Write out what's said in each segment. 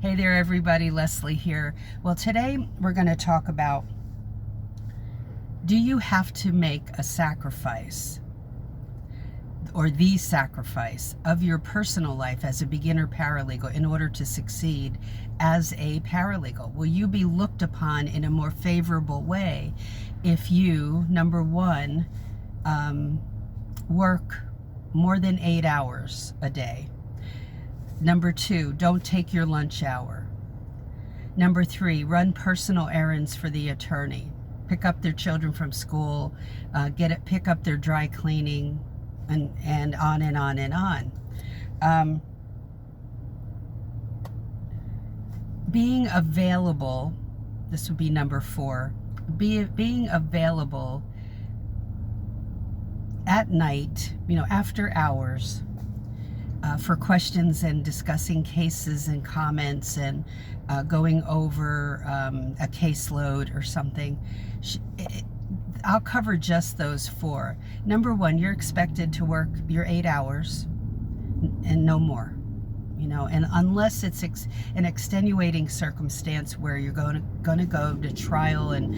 Hey there, everybody. Leslie here. Well, today we're going to talk about, do you have to make a sacrifice or the sacrifice of your personal life as a beginner paralegal in order to succeed as a paralegal? Will you be looked upon in a more favorable way if you, number one, work more than 8 hours a day? Number two, don't take your lunch hour. Number three, run personal errands for the attorney. Pick up their children from school, pick up their dry cleaning, and on and on and on. Being available, this would be number four, being available at night, after hours, for questions and discussing cases and comments and going over a caseload or something. I'll cover just those four. Number one, you're expected to work your 8 hours and no more. And unless it's an extenuating circumstance where you're going to go to trial and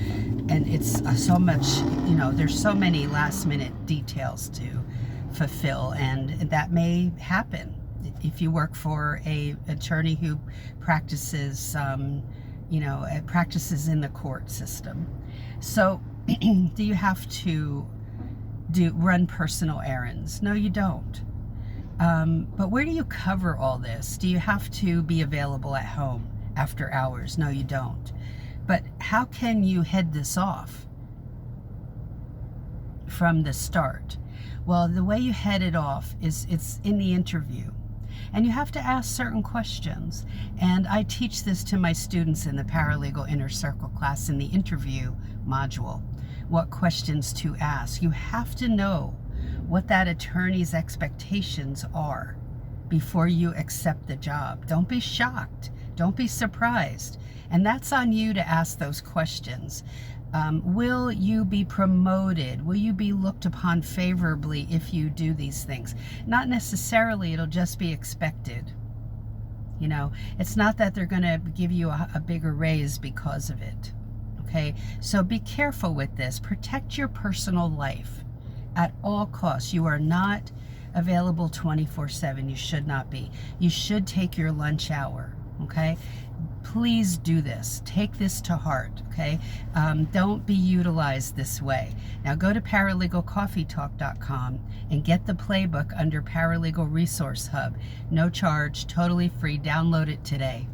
it's so much, there's so many last minute details to fulfill, and that may happen if you work for a attorney who practices practices in the court system. So do you have to run personal errands? No, you don't. But where do you cover all this? Do you have to be available at home after hours? No, you don't. But how can you head this off from the start? Well, the way you head it off is it's in the interview. And you have to ask certain questions. And I teach this to my students in the Paralegal Inner Circle class in the interview module, what questions to ask. You have to know what that attorney's expectations are before you accept the job. Don't be shocked. Don't be surprised. And that's on you to ask those questions. Will you be promoted? Will you be looked upon favorably if you do these things? Not necessarily, it'll just be expected. It's not that they're going to give you a bigger raise because of it. Okay, so be careful with this. Protect your personal life at all costs. You are not available 24/7. You should not be. You should take your lunch hour. Okay, please do this. Take this to heart. Okay, don't be utilized this way. Now go to paralegalcoffeetalk.com and get the playbook under Paralegal Resource Hub. No charge, totally free. Download it today.